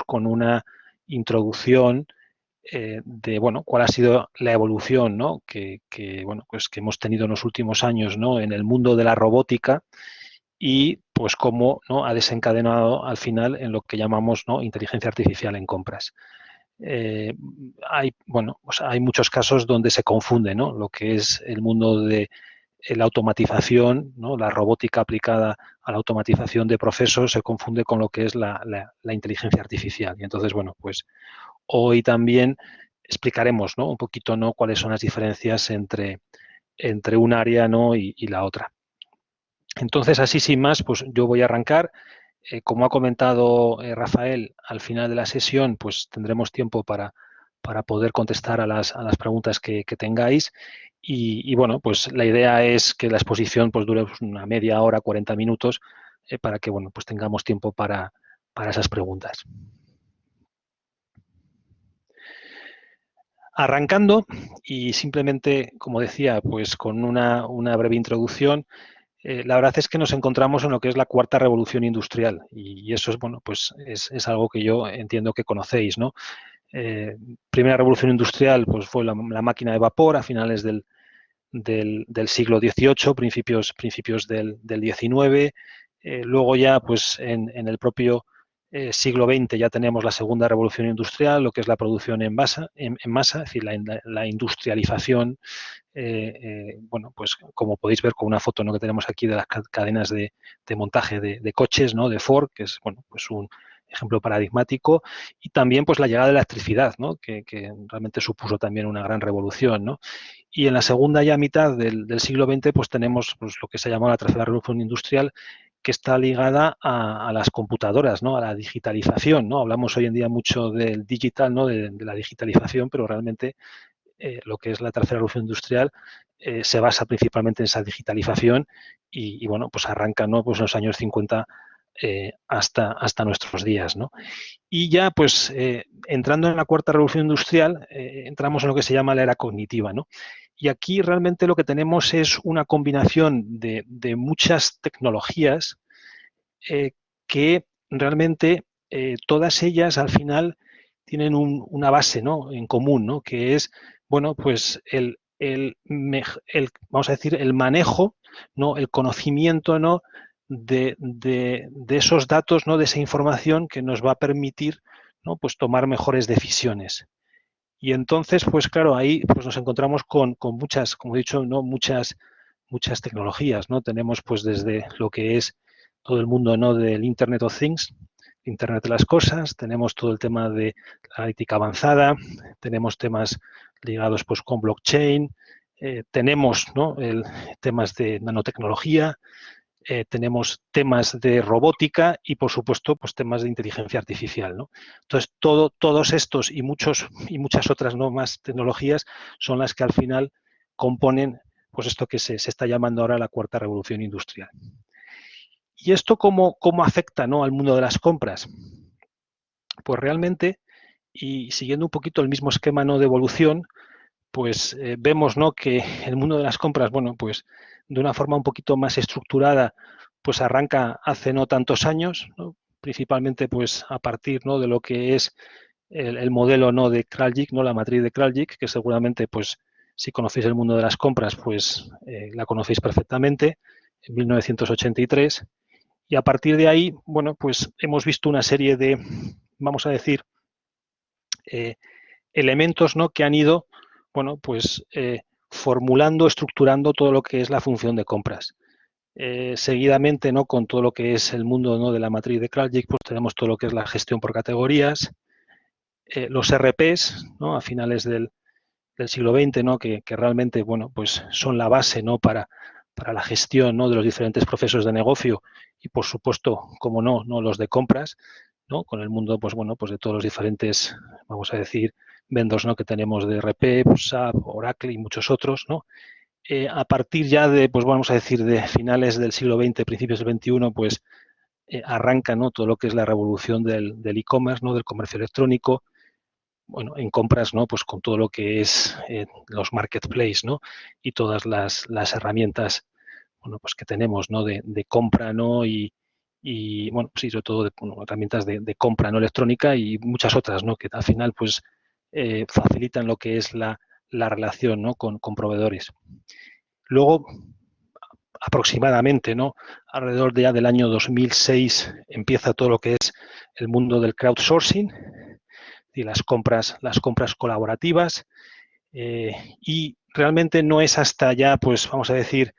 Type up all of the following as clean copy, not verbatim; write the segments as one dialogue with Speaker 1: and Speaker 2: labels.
Speaker 1: con una introducción de, bueno, cuál ha sido la evolución, ¿no? Bueno, pues que hemos tenido en los últimos años, ¿no? En el mundo de la robótica y, pues, cómo, ¿no? ha desencadenado al final en lo que llamamos, ¿no? inteligencia artificial en compras. Bueno, pues hay muchos casos donde se confunde, ¿no? Lo que es el mundo de la automatización, ¿no? La robótica aplicada a la automatización de procesos se confunde con lo que es la inteligencia artificial. Y entonces, bueno, pues hoy también explicaremos, ¿no? un poquito, ¿no? cuáles son las diferencias entre un área, ¿no? y la otra. Entonces, así sin más, pues yo voy a arrancar. Como ha comentado Rafael, al final de la sesión pues tendremos tiempo para poder contestar a las preguntas que tengáis. Y bueno, pues la idea es que la exposición pues dure una media hora, 40 minutos, para que bueno, pues tengamos tiempo para esas preguntas. Arrancando, y simplemente, como decía, pues con una breve introducción, la verdad es que nos encontramos en lo que es la cuarta revolución industrial y eso es, bueno, pues es algo que yo entiendo que conocéis, ¿no? Primera revolución industrial pues fue la máquina de vapor a finales del siglo XVIII, principios del XIX. Luego ya pues en el propio siglo XX ya tenemos la segunda revolución industrial, lo que es la producción en masa, es decir, la industrialización. Bueno, pues como podéis ver con una foto, ¿no? que tenemos aquí de las cadenas de montaje de coches, ¿no? de Ford, que es, bueno, pues un ejemplo paradigmático, y también pues la llegada de la electricidad, ¿no? que realmente supuso también una gran revolución, ¿no? Y en la segunda ya mitad del siglo XX pues tenemos pues, lo que se llama la tercera revolución industrial, que está ligada a las computadoras, ¿no? a la digitalización, ¿no? Hablamos hoy en día mucho del digital, ¿no? de la digitalización, pero realmente lo que es la tercera revolución industrial se basa principalmente en esa digitalización y bueno, pues arranca, ¿no? pues en los años 50 hasta nuestros días, ¿no? Y ya, pues, entrando en la cuarta revolución industrial, entramos en lo que se llama la era cognitiva, ¿no? Y aquí realmente lo que tenemos es una combinación de muchas tecnologías que realmente todas ellas al final tienen una base, ¿no? en común, ¿no? que es, bueno, pues vamos a decir, el manejo, ¿no? el conocimiento, ¿no? de esos datos, ¿no? de esa información que nos va a permitir, ¿no? pues tomar mejores decisiones. Y entonces, pues claro, ahí pues nos encontramos con muchas, como he dicho, ¿no? muchas tecnologías, ¿no? Tenemos pues desde lo que es todo el mundo, ¿no? del Internet of Things, Internet de las cosas, tenemos todo el tema de la analítica avanzada, tenemos temas ligados pues con blockchain, tenemos, ¿no? temas de nanotecnología, tenemos temas de robótica y, por supuesto, pues temas de inteligencia artificial, ¿no? Entonces, todos estos y muchas otras, ¿no? más tecnologías son las que al final componen pues esto que se está llamando ahora la cuarta revolución industrial. ¿Y esto cómo afecta, ¿no? al mundo de las compras? Pues realmente, y siguiendo un poquito el mismo esquema, ¿no? de evolución, pues vemos, ¿no? que el mundo de las compras, bueno, pues de una forma un poquito más estructurada, pues arranca hace no tantos años, ¿no? Principalmente pues a partir, ¿no? de lo que es el modelo, ¿no? de Kraljic, ¿no? la matriz de Kraljic, que seguramente pues si conocéis el mundo de las compras, pues la conocéis perfectamente, en 1983. Y a partir de ahí, bueno, pues hemos visto una serie de, vamos a decir, elementos, ¿no? que han ido, bueno, pues formulando, estructurando todo lo que es la función de compras. Seguidamente, ¿no? con todo lo que es el mundo, ¿no? de la matriz de Kraljic, pues tenemos todo lo que es la gestión por categorías, los RPs, ¿no? a finales del siglo XX, ¿no? que realmente, bueno, pues son la base, ¿no? para la gestión, ¿no? de los diferentes procesos de negocio y, por supuesto, como no, los de compras, ¿no? con el mundo, pues bueno, pues de todos los diferentes, vamos a decir, vendors, ¿no? que tenemos de RP, pues, SAP, Oracle y muchos otros, ¿no? A partir ya de, pues vamos a decir, de finales del siglo XX, principios del XXI, pues arranca, ¿no? todo lo que es la revolución del e-commerce, ¿no? del comercio electrónico, bueno, en compras, ¿no? Pues con todo lo que es los marketplaces, ¿no? Y todas las herramientas, bueno, pues que tenemos, ¿no? De compra, ¿no? Y y, bueno, sí, sobre todo bueno, herramientas de compra no electrónica y muchas otras, ¿no? Que al final, pues, facilitan lo que es la relación, ¿no? Con proveedores. Luego, aproximadamente, ¿no? Alrededor de ya del año 2006 empieza todo lo que es el mundo del crowdsourcing y las compras colaborativas, y realmente no es hasta ya, pues vamos a decir,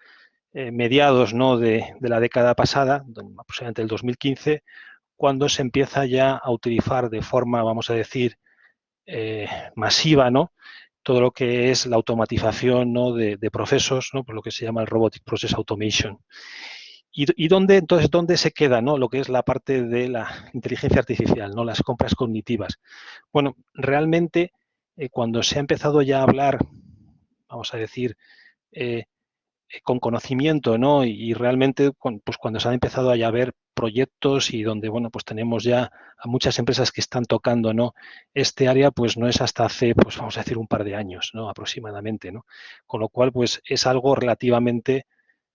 Speaker 1: mediados, ¿no? de la década pasada, aproximadamente el 2015, cuando se empieza ya a utilizar de forma, vamos a decir, masiva, ¿no? Todo lo que es la automatización, ¿no? de procesos, ¿no? Por lo que se llama el Robotic Process Automation. ¿Y dónde, entonces, dónde se queda, ¿no? Lo que es la parte de la inteligencia artificial, ¿no? Las compras cognitivas. Bueno, realmente, cuando se ha empezado ya a hablar, vamos a decir, eh, con conocimiento, ¿no? Y realmente, pues cuando se han empezado a ya ver proyectos y donde, bueno, pues tenemos ya a muchas empresas que están tocando, ¿no? Este área, pues no es hasta hace, pues vamos a decir, un par de años, ¿no? Aproximadamente, ¿no? Con lo cual, pues es algo relativamente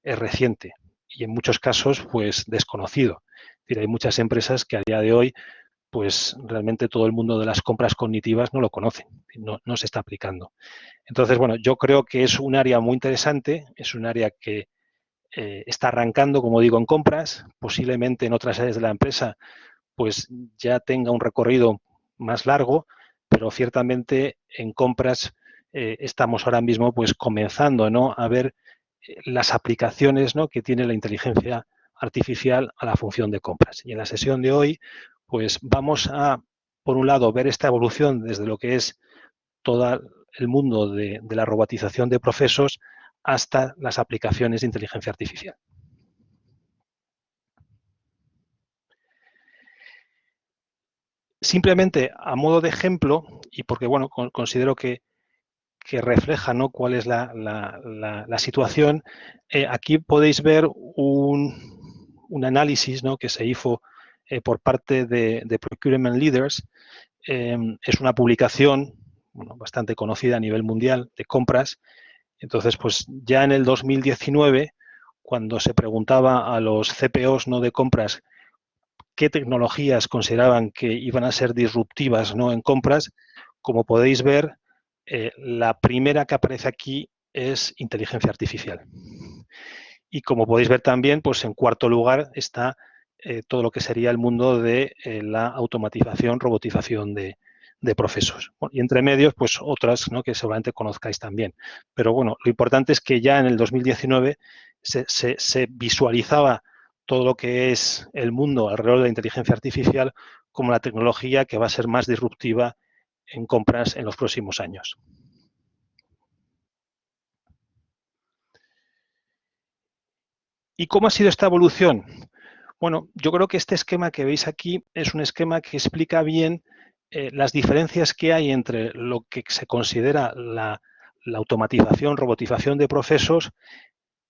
Speaker 1: reciente y en muchos casos, pues desconocido. Es decir, hay muchas empresas que a día de hoy, pues realmente todo el mundo de las compras cognitivas no lo conoce, no se está aplicando. Entonces, bueno, yo creo que es un área muy interesante, es un área que está arrancando, como digo, en compras, posiblemente en otras áreas de la empresa, pues ya tenga un recorrido más largo, pero ciertamente en compras estamos ahora mismo pues comenzando, ¿no? A ver las aplicaciones, ¿no? Que tiene la inteligencia artificial a la función de compras. Y en la sesión de hoy, pues vamos a, por un lado, ver esta evolución desde lo que es todo el mundo de la robotización de procesos hasta las aplicaciones de inteligencia artificial. Simplemente a modo de ejemplo, y porque bueno, considero que refleja, ¿no? Cuál es la situación, aquí podéis ver un análisis, ¿no? Que se hizo por parte de Procurement Leaders. Es una publicación, bueno, bastante conocida a nivel mundial de compras. Entonces, pues ya en el 2019, cuando se preguntaba a los CPOs, ¿no? de compras qué tecnologías consideraban que iban a ser disruptivas, ¿no? en compras, como podéis ver, la primera que aparece aquí es inteligencia artificial. Y como podéis ver también, pues en cuarto lugar está todo lo que sería el mundo de la automatización, robotización de procesos. Bueno, y entre medios, pues otras, ¿no? que seguramente conozcáis también. Pero bueno, lo importante es que ya en el 2019 se visualizaba todo lo que es el mundo alrededor de la inteligencia artificial como la tecnología que va a ser más disruptiva en compras en los próximos años. ¿Y cómo ha sido esta evolución? Bueno, yo creo que este esquema que veis aquí es un esquema que explica bien las diferencias que hay entre lo que se considera la automatización, robotización de procesos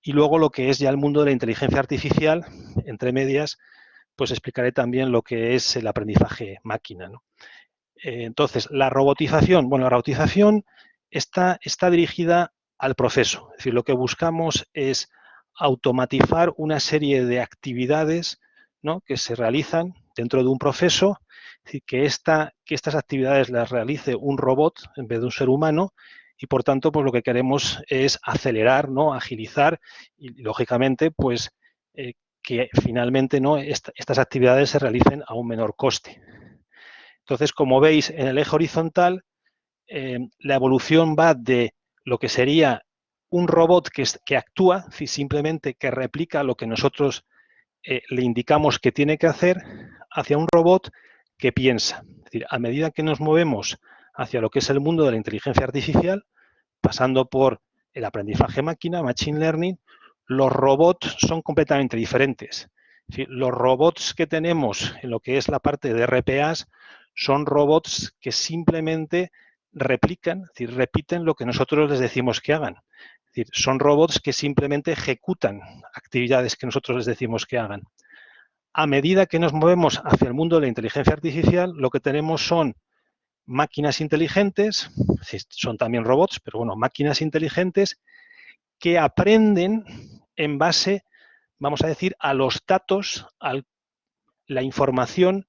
Speaker 1: y luego lo que es ya el mundo de la inteligencia artificial, entre medias, pues explicaré también lo que es el aprendizaje máquina, ¿no? Entonces, la robotización, bueno, la robotización está dirigida al proceso, es decir, lo que buscamos es automatizar una serie de actividades, ¿no? que se realizan dentro de un proceso, es decir, que estas actividades las realice un robot en vez de un ser humano y, por tanto, pues lo que queremos es acelerar, ¿no? agilizar y, lógicamente, pues que finalmente, ¿no? estas actividades se realicen a un menor coste. Entonces, como veis, en el eje horizontal, la evolución va de lo que sería un robot que actúa, simplemente que replica lo que nosotros le indicamos que tiene que hacer, hacia un robot que piensa. Es decir, a medida que nos movemos hacia lo que es el mundo de la inteligencia artificial, pasando por el aprendizaje máquina, machine learning, los robots son completamente diferentes. Es decir, los robots que tenemos en lo que es la parte de RPAs son robots que simplemente replican, es decir, repiten lo que nosotros les decimos que hagan. Es decir, son robots que simplemente ejecutan actividades que nosotros les decimos que hagan. A medida que nos movemos hacia el mundo de la inteligencia artificial, lo que tenemos son máquinas inteligentes, son también robots, pero bueno, máquinas inteligentes que aprenden en base, vamos a decir, a los datos la información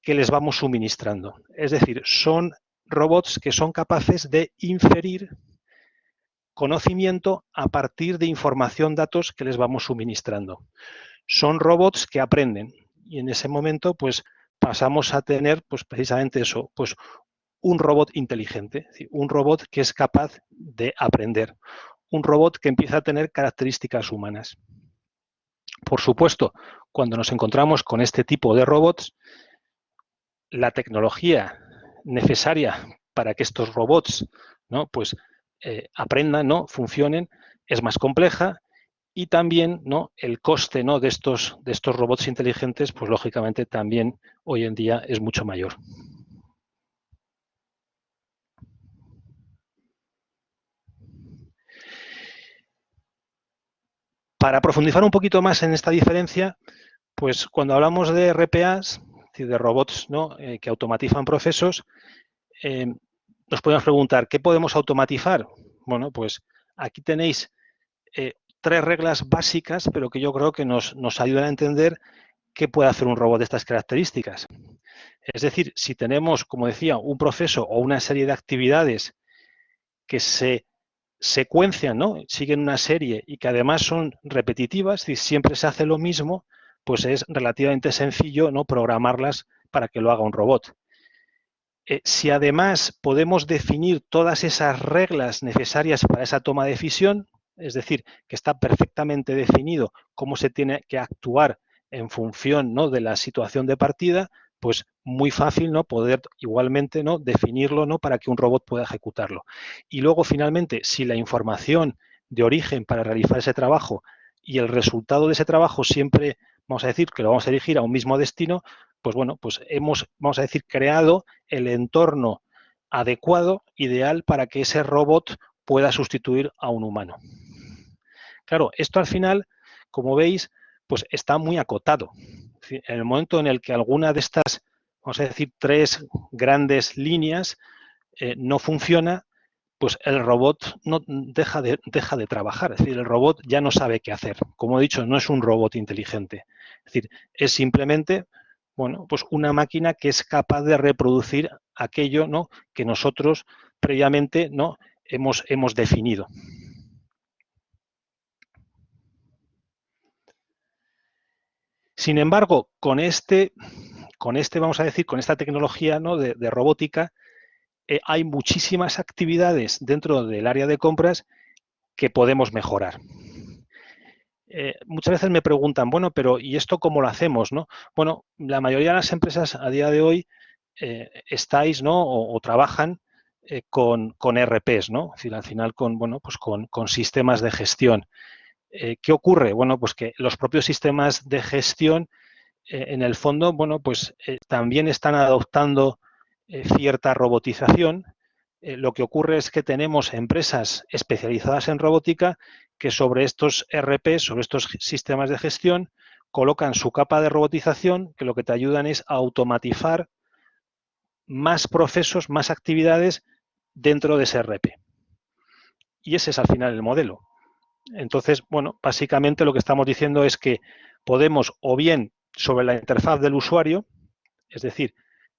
Speaker 1: que les vamos suministrando. Es decir, son robots que son capaces de inferir conocimiento a partir de información, datos que les vamos suministrando. Son robots que aprenden y en ese momento pues pasamos a tener pues precisamente eso, pues un robot inteligente, es decir, un robot que es capaz de aprender, un robot que empieza a tener características humanas. Por supuesto, cuando nos encontramos con este tipo de robots, la tecnología necesaria para que estos robots, ¿no?, pues aprendan, ¿no?, funcionen, es más compleja y también, ¿no?, el coste, ¿no?, de estos robots inteligentes, pues lógicamente también hoy en día es mucho mayor. Para profundizar un poquito más en esta diferencia, pues cuando hablamos de RPAs, es decir, de robots, ¿no?, que automatizan procesos, nos podemos preguntar, ¿qué podemos automatizar? Bueno, pues aquí tenéis 3 reglas básicas, pero que yo creo que nos ayudan a entender qué puede hacer un robot de estas características. Es decir, si tenemos, como decía, un proceso o una serie de actividades que se secuencian, ¿no?, siguen una serie y que además son repetitivas, es decir, siempre se hace lo mismo, pues es relativamente sencillo, ¿no?, programarlas para que lo haga un robot. Si además podemos definir todas esas reglas necesarias para esa toma de decisión, es decir, que está perfectamente definido cómo se tiene que actuar en función, ¿no?, de la situación de partida, pues muy fácil, ¿no?, poder igualmente, ¿no?, definirlo, ¿no?, para que un robot pueda ejecutarlo. Y luego, finalmente, si la información de origen para realizar ese trabajo y el resultado de ese trabajo siempre, vamos a decir, que lo vamos a dirigir a un mismo destino, pues bueno, pues hemos, vamos a decir, creado el entorno adecuado, ideal, para que ese robot pueda sustituir a un humano. Claro, esto al final, como veis, pues está muy acotado. En el momento en el que alguna de estas, vamos a decir, 3 grandes líneas no funciona, pues el robot no deja de trabajar. Es decir, el robot ya no sabe qué hacer. Como he dicho, no es un robot inteligente. Es decir, es simplemente, bueno, pues una máquina que es capaz de reproducir aquello, ¿no?, que nosotros previamente, ¿no?, hemos definido. Sin embargo, con vamos a decir, con esta tecnología, ¿no?, de robótica, hay muchísimas actividades dentro del área de compras que podemos mejorar. Muchas veces me preguntan, bueno, pero ¿y esto cómo lo hacemos, no? Bueno, la mayoría de las empresas a día de hoy estáis, ¿no?, o trabajan con ERPs, ¿no? Es decir, al final con, bueno, pues con sistemas de gestión. ¿Qué ocurre? Bueno, pues que los propios sistemas de gestión, en el fondo, bueno, pues también están adoptando cierta robotización. Lo que ocurre es que tenemos empresas especializadas en robótica que sobre estos ERP, sobre estos sistemas de gestión, colocan su capa de robotización que lo que te ayudan es a automatizar más procesos, más actividades dentro de ese ERP. Y ese es al final el modelo. Entonces, bueno, básicamente lo que estamos diciendo es que podemos o bien sobre la interfaz del usuario, es decir,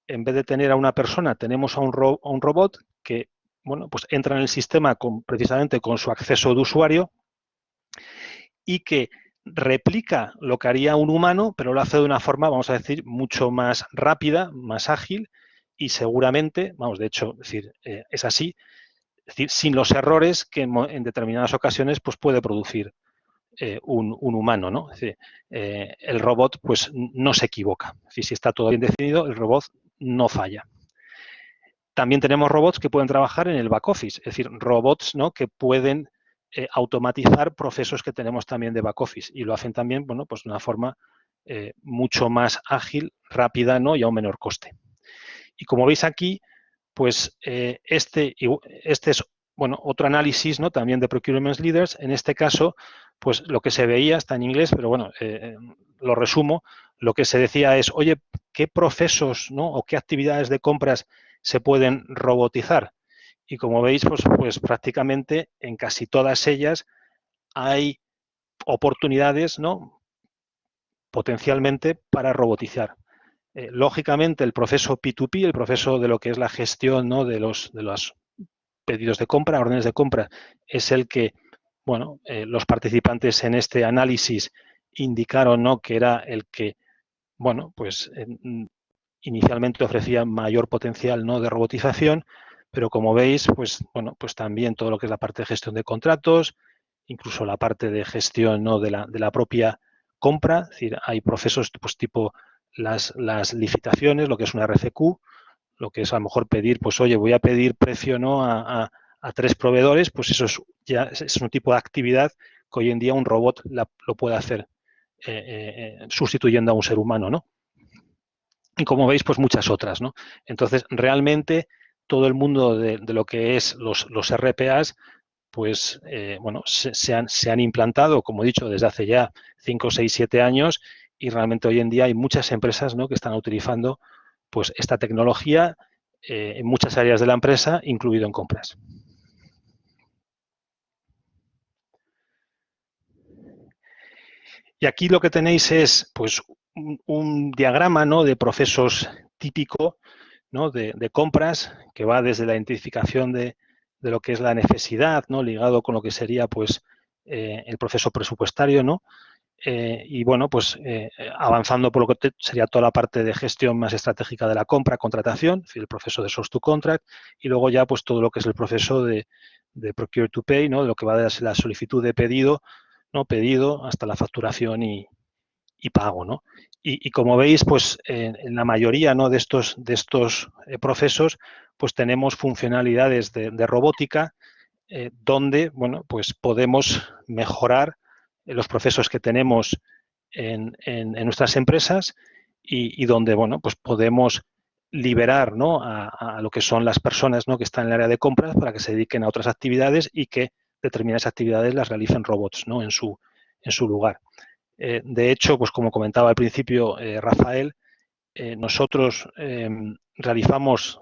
Speaker 1: en vez de tener a una persona, tenemos a un robot que, bueno, pues entra en el sistema precisamente con su acceso de usuario y que replica lo que haría un humano, pero lo hace de una forma, vamos a decir, mucho más rápida, más ágil y seguramente, vamos, de hecho, es decir, es así, es decir, sin los errores que en determinadas ocasiones pues puede producir un humano, ¿no? Es decir, el robot pues no se equivoca. Es decir, si está todo bien definido, el robot no falla. También tenemos robots que pueden trabajar en el back office, es decir, robots, ¿no?, que pueden automatizar procesos que tenemos también de back office y lo hacen también, bueno, pues de una forma mucho más ágil, rápida, ¿no?, y a un menor coste. Y como veis aquí, pues este es, bueno, otro análisis, ¿no?, también de Procurement Leaders. En este caso, pues lo que se veía, está en inglés, pero bueno, lo resumo, lo que se decía es, oye, ¿qué procesos, ¿no?, o qué actividades de compras se pueden robotizar? Y como veis, pues prácticamente en casi todas ellas hay oportunidades, ¿no?, potencialmente para robotizar. Lógicamente, el proceso P2P, el proceso de lo que es la gestión, ¿no?, de los pedidos de compra, órdenes de compra, es el que, bueno, los participantes en este análisis indicaron, ¿no?, que era el que, bueno, pues inicialmente ofrecía mayor potencial, ¿no?, de robotización, pero como veis, pues, bueno, pues también todo lo que es la parte de gestión de contratos, incluso la parte de gestión, ¿no?, de la propia compra, es decir, hay procesos pues tipo las licitaciones, lo que es una RFQ, lo que es a lo mejor pedir, pues oye, voy a pedir precio, ¿no?, a 3 proveedores, pues eso es un tipo de actividad que hoy en día un robot lo puede hacer sustituyendo a un ser humano, ¿no? Y como veis, pues muchas otras, ¿no? Entonces, realmente todo el mundo de lo que es los RPAs, pues, bueno, se han implantado, como he dicho, desde hace ya 5, 6, 7 años y realmente hoy en día hay muchas empresas, ¿no?, que están utilizando pues esta tecnología en muchas áreas de la empresa, incluido en compras. Y aquí lo que tenéis es pues un diagrama, ¿no?, de procesos típico, ¿no?, de compras, que va desde la identificación de lo que es la necesidad, ¿no?, ligado con lo que sería pues el proceso presupuestario, ¿no? Y bueno, pues avanzando por lo que sería toda la parte de gestión más estratégica de la compra, contratación, es decir, el proceso de source to contract, y luego ya pues todo lo que es el proceso de procure to pay, ¿no?, de lo que va desde la solicitud de pedido, ¿no?, pedido hasta la facturación y pago, ¿no? Y como veis, pues en la mayoría, ¿no?, de estos procesos, pues tenemos funcionalidades de robótica donde, bueno, pues podemos mejorar los procesos que tenemos en nuestras empresas y donde, bueno, pues podemos liberar, ¿no?, a lo que son las personas, ¿no?, que están en el área de compras para que se dediquen a otras actividades y que determinadas actividades las realicen robots, ¿no?, en su lugar. De hecho, pues como comentaba al principio Rafael, nosotros realizamos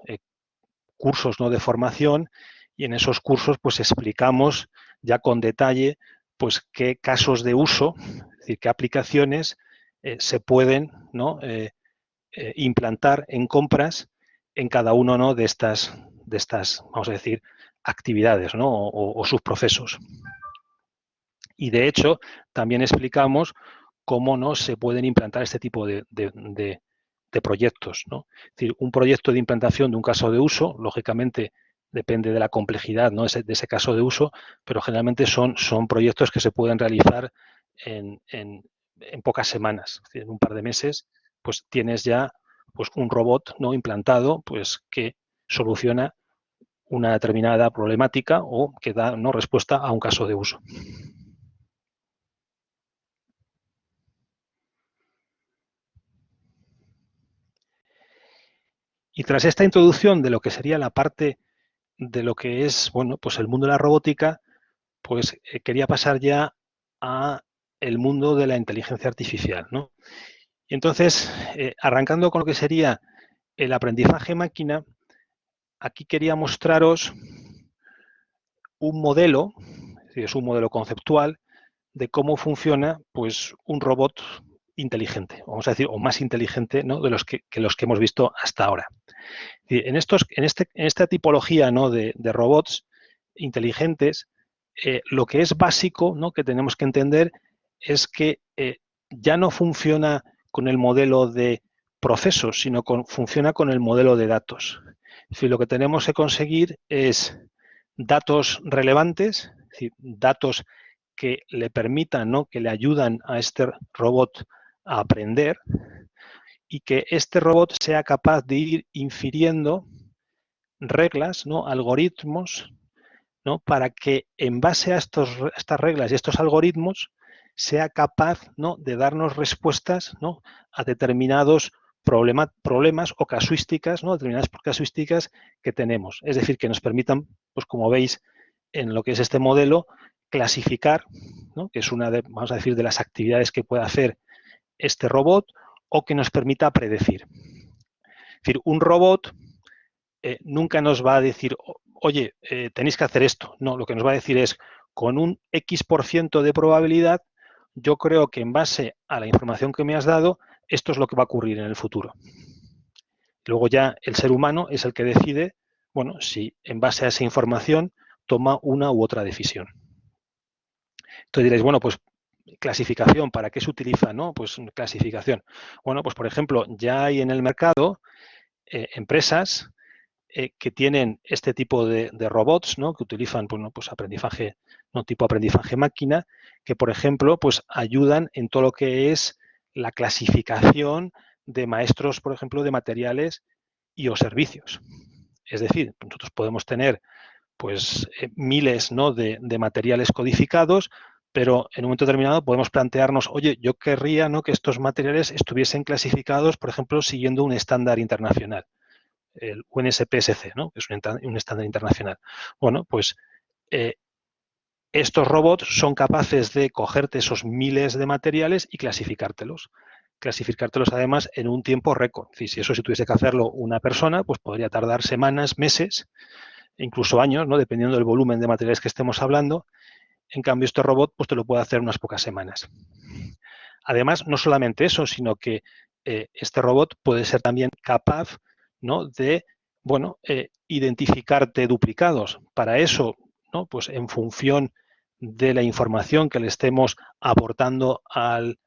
Speaker 1: cursos, ¿no?, de formación y en esos cursos pues explicamos ya con detalle pues qué casos de uso, es decir, qué aplicaciones se pueden, ¿no?, implantar en compras en cada uno, ¿no?, de estas, vamos a decir, actividades, ¿no?, o subprocesos. Y de hecho, también explicamos cómo no se pueden implantar este tipo de proyectos, ¿no? Es decir, un proyecto de implantación de un caso de uso, lógicamente, depende de la complejidad, ¿no?, de ese caso de uso, pero generalmente son proyectos que se pueden realizar en pocas semanas. Es decir, en un par de meses, pues tienes ya pues, un robot, ¿no?, implantado pues, que soluciona una determinada problemática o que da, ¿no?, respuesta a un caso de uso. Y tras esta introducción de lo que sería la parte de lo que es, bueno, pues el mundo de la robótica, pues quería pasar ya a el mundo de la inteligencia artificial, ¿no? Y entonces, arrancando con lo que sería el aprendizaje máquina, aquí quería mostraros un modelo, es decir, es un modelo conceptual de cómo funciona pues un robot inteligente, vamos a decir, o más inteligente, ¿no?, de los que hemos visto hasta ahora. En esta tipología, ¿no?, de robots inteligentes, lo que es básico, ¿no?, que tenemos que entender es que ya no funciona con el modelo de procesos, sino funciona con el modelo de datos. Es decir, lo que tenemos que conseguir es datos relevantes, es decir, datos que le permitan, ¿no?, que le ayudan a este robot a aprender y que este robot sea capaz de ir infiriendo reglas, ¿no?, algoritmos, ¿no?, para que en base a estas reglas y estos algoritmos sea capaz, ¿no?, de darnos respuestas, ¿no?, a determinados problemas o casuísticas, ¿no?, determinadas casuísticas que tenemos. Es decir, que nos permitan, pues como veis en lo que es este modelo, clasificar, ¿no?, que es una de, vamos a decir, de las actividades que puede hacer este robot o que nos permita predecir. Es decir, un robot nunca nos va a decir, oye, tenéis que hacer esto. No, lo que nos va a decir es, con un X% de probabilidad, yo creo que en base a la información que me has dado, esto es lo que va a ocurrir en el futuro. Luego ya el ser humano es el que decide, bueno, si en base a esa información toma una u otra decisión. Entonces diréis, bueno, pues clasificación, ¿para qué se utiliza? ¿No? Pues clasificación. Bueno, pues por ejemplo, ya hay en el mercado empresas que tienen este tipo de robots, ¿no? Que utilizan, bueno, pues aprendizaje, no tipo aprendizaje máquina, que por ejemplo, pues ayudan en todo lo que es la clasificación de maestros, por ejemplo, de materiales y o servicios. Es decir, nosotros podemos tener pues miles, ¿no? de materiales codificados, pero en un momento determinado podemos plantearnos, oye, yo querría, ¿no? que estos materiales estuviesen clasificados, por ejemplo, siguiendo un estándar internacional, el UNSPSC, ¿no? que es un estándar internacional. Bueno, pues estos robots son capaces de cogerte esos miles de materiales y clasificártelos. Clasificártelos además en un tiempo récord. Es decir, si eso si tuviese que hacerlo una persona, pues podría tardar semanas, meses, incluso años, ¿no? Dependiendo del volumen de materiales que estemos hablando. En cambio, este robot pues, te lo puede hacer unas pocas semanas. Además, no solamente eso, sino que este robot puede ser también capaz, ¿no? de bueno, identificarte duplicados. Para eso, ¿no? pues en función de la información que le estemos aportando al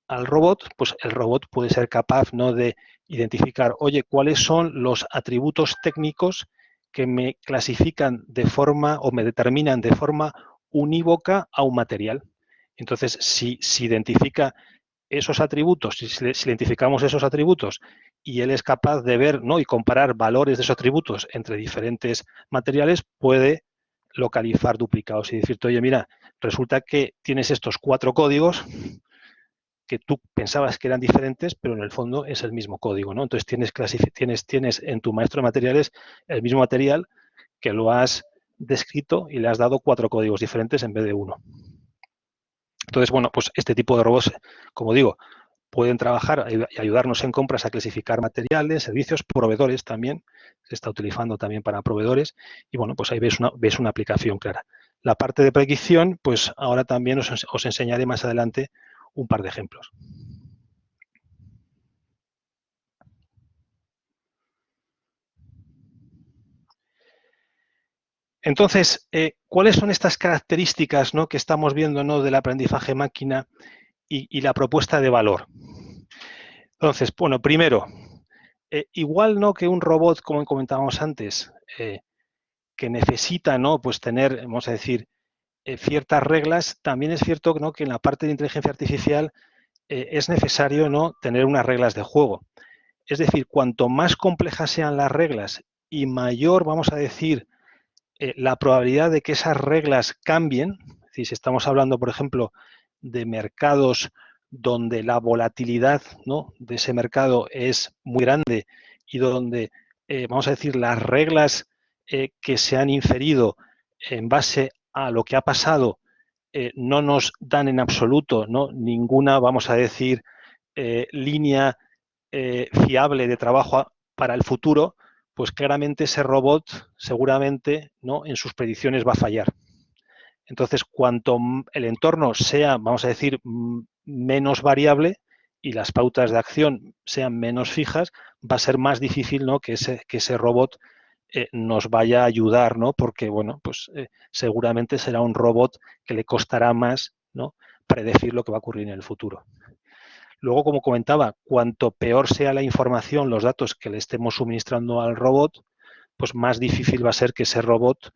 Speaker 1: robot, pues el robot puede ser capaz, ¿no? de identificar, oye, cuáles son los atributos técnicos que me clasifican de forma o me determinan de forma unívoca a un material. Entonces, si identifica esos atributos, si identificamos esos atributos y él es capaz de ver, ¿no? y comparar valores de esos atributos entre diferentes materiales, puede localizar duplicados y decirte, oye, mira, resulta que tienes estos 4 códigos que tú pensabas que eran diferentes, pero en el fondo es el mismo código, ¿no? Entonces tienes en tu maestro de materiales el mismo material que lo has descrito y le has dado 4 códigos diferentes en vez de 1. Entonces, bueno, pues este tipo de robots, como digo, pueden trabajar y ayudarnos en compras a clasificar materiales, servicios, proveedores también, se está utilizando también para proveedores, y bueno, pues ahí ves una aplicación clara. La parte de predicción, pues ahora también os enseñaré más adelante un par de ejemplos. Entonces, ¿cuáles son estas características, ¿no? que estamos viendo, ¿no? del aprendizaje máquina y la propuesta de valor? Entonces, bueno, primero, igual no que un robot, como comentábamos antes, que necesita, ¿no? pues tener, vamos a decir, ciertas reglas, también es cierto, ¿no? que en la parte de inteligencia artificial es necesario, ¿no? tener unas reglas de juego. Es decir, cuanto más complejas sean las reglas y mayor, vamos a decir, la probabilidad de que esas reglas cambien, es decir, si estamos hablando, por ejemplo, de mercados donde la volatilidad, ¿no? de ese mercado es muy grande y donde, vamos a decir, las reglas que se han inferido en base a lo que ha pasado no nos dan en absoluto, ¿no? ninguna, vamos a decir, línea fiable de trabajo para el futuro, pues claramente ese robot seguramente, ¿no? en sus predicciones va a fallar. Entonces, cuanto el entorno sea, vamos a decir, menos variable y las pautas de acción sean menos fijas, va a ser más difícil, ¿no? que ese robot nos vaya a ayudar, ¿no? Porque, bueno, pues seguramente será un robot que le costará más, ¿no? predecir lo que va a ocurrir en el futuro. Luego, como comentaba, cuanto peor sea la información, los datos que le estemos suministrando al robot, pues más difícil va a ser que ese robot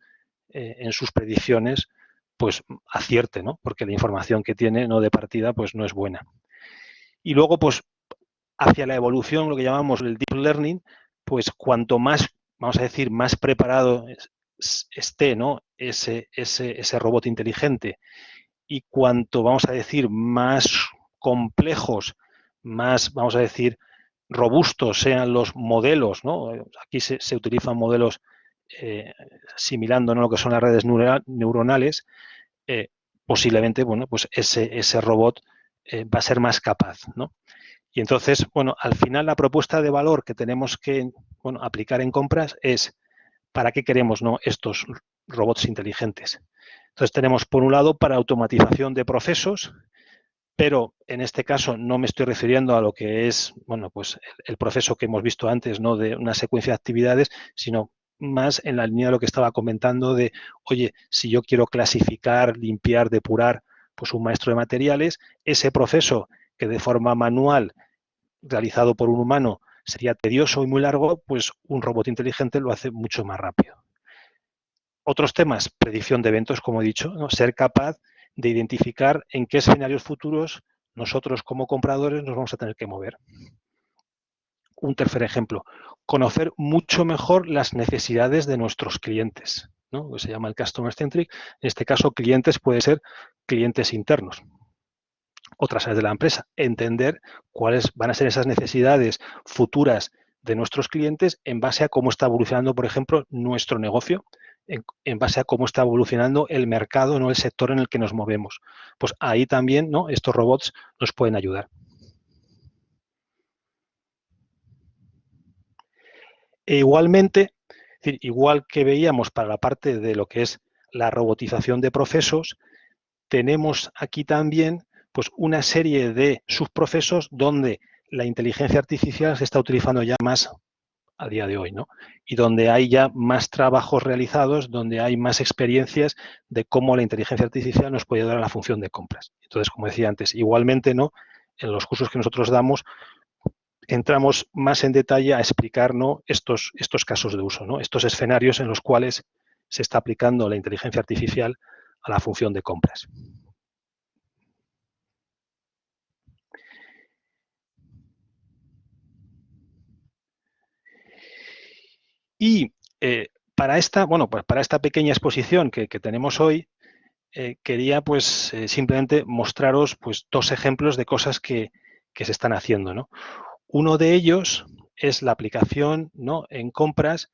Speaker 1: en sus predicciones pues acierte, ¿no? Porque la información que tiene no de partida pues no es buena. Y luego, pues hacia la evolución, lo que llamamos el deep learning, pues cuanto más, vamos a decir, más preparado esté, ¿no? ese robot inteligente y cuanto, vamos a decir, más complejos, más, vamos a decir, robustos sean los modelos, ¿no? Aquí se utilizan modelos asimilando, ¿no? lo que son las redes neuronales, posiblemente, bueno, pues ese robot va a ser más capaz, ¿no? Y entonces, bueno, al final la propuesta de valor que tenemos que, bueno, aplicar en compras es ¿para qué queremos, ¿no? estos robots inteligentes? Entonces tenemos, por un lado, para automatización de procesos, Pero en este caso no me estoy refiriendo a lo que es, bueno, pues el proceso que hemos visto antes, ¿no? De una secuencia de actividades, sino más en la línea de lo que estaba comentando de, oye, si yo quiero clasificar, limpiar, depurar, pues un maestro de materiales, ese proceso que de forma manual, realizado por un humano, sería tedioso y muy largo, pues un robot inteligente lo hace mucho más rápido. Otros temas, predicción de eventos, como he dicho, ¿no? Ser capaz de identificar en qué escenarios futuros nosotros como compradores nos vamos a tener que mover. Un tercer ejemplo, conocer mucho mejor las necesidades de nuestros clientes, ¿no? Que se llama el Customer Centric. En este caso, clientes puede ser clientes internos, otras áreas de la empresa. Entender cuáles van a ser esas necesidades futuras de nuestros clientes en base a cómo está evolucionando, por ejemplo, nuestro negocio, en base a cómo está evolucionando el mercado, no el sector en el que nos movemos. Pues ahí también, ¿no? Estos robots nos pueden ayudar. E igualmente, es decir, igual que veíamos para la parte de lo que es la robotización de procesos, tenemos aquí también pues, una serie de subprocesos donde la inteligencia artificial se está utilizando ya más a día de hoy, ¿no? Y donde hay ya más trabajos realizados, donde hay más experiencias de cómo la inteligencia artificial nos puede ayudar a la función de compras. Entonces, como decía antes, igualmente, ¿no? En los cursos que nosotros damos, entramos más en detalle a explicar, ¿no? estos casos de uso, ¿no? Estos escenarios en los cuales se está aplicando la inteligencia artificial a la función de compras. Y para esta, bueno, pues para esta pequeña exposición que tenemos hoy, quería pues simplemente mostraros pues dos ejemplos de cosas que se están haciendo, ¿no? Uno de ellos es la aplicación, ¿no? En compras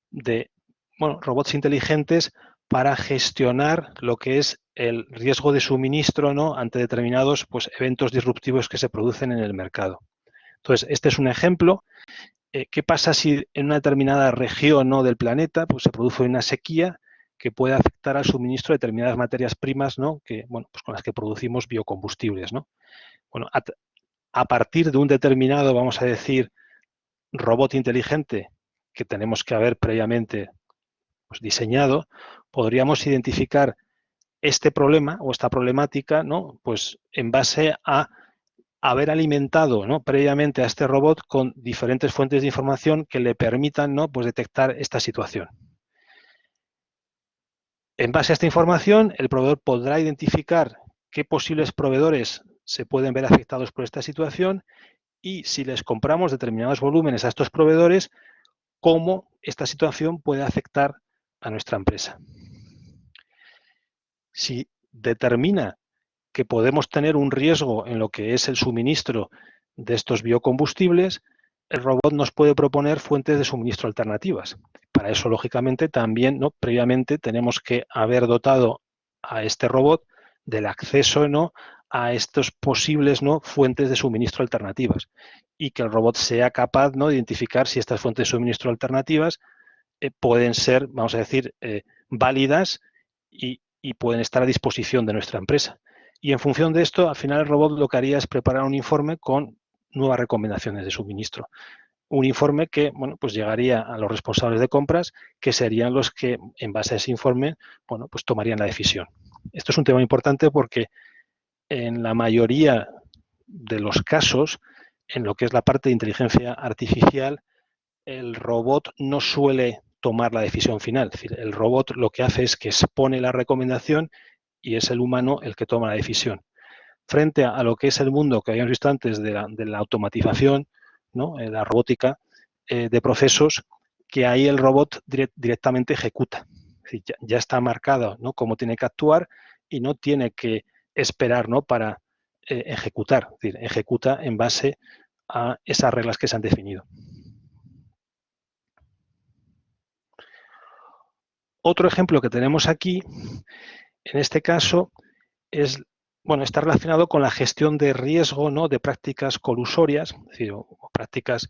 Speaker 1: de, bueno, robots inteligentes para gestionar lo que es el riesgo de suministro, ¿no? Ante determinados pues, eventos disruptivos que se producen en el mercado. Entonces, este es un ejemplo. ¿Qué pasa si en una determinada región, ¿no? del planeta pues, se produce una sequía que puede afectar al suministro de determinadas materias primas, ¿no? que, bueno, pues con las que producimos biocombustibles, ¿no? Bueno, a partir de un determinado, vamos a decir, robot inteligente que tenemos que haber previamente pues, diseñado, podríamos identificar este problema o esta problemática, ¿no? Pues en base a haber alimentado, ¿no? previamente a este robot con diferentes fuentes de información que le permitan, ¿no? pues detectar esta situación. En base a esta información, el proveedor podrá identificar qué posibles proveedores se pueden ver afectados por esta situación y si les compramos determinados volúmenes a estos proveedores, cómo esta situación puede afectar a nuestra empresa. Si determina que podemos tener un riesgo en lo que es el suministro de estos biocombustibles, el robot nos puede proponer fuentes de suministro alternativas. Para eso, lógicamente, también ¿no? previamente tenemos que haber dotado a este robot del acceso ¿no? a estos posibles ¿no? fuentes de suministro alternativas y que el robot sea capaz ¿no? de identificar si estas fuentes de suministro alternativas pueden ser, vamos a decir, válidas y pueden estar a disposición de nuestra empresa. Y en función de esto, al final el robot lo que haría es preparar un informe con nuevas recomendaciones de suministro. Un informe que, bueno, pues llegaría a los responsables de compras, que serían los que, en base a ese informe, bueno, pues tomarían la decisión. Esto es un tema importante porque en la mayoría de los casos, en lo que es la parte de inteligencia artificial, el robot no suele tomar la decisión final. Es decir, el robot lo que hace es que expone la recomendación y es el humano el que toma la decisión. Frente a lo que es el mundo que habíamos visto antes de la automatización, ¿no? La robótica de procesos, que ahí el robot directamente ejecuta. Es decir, ya está marcado ¿no? cómo tiene que actuar y no tiene que esperar ¿no? para ejecutar. Es decir, ejecuta en base a esas reglas que se han definido. Otro ejemplo que tenemos aquí, en este caso, es, bueno, está relacionado con la gestión de riesgo, ¿no? de prácticas colusorias, es decir, o prácticas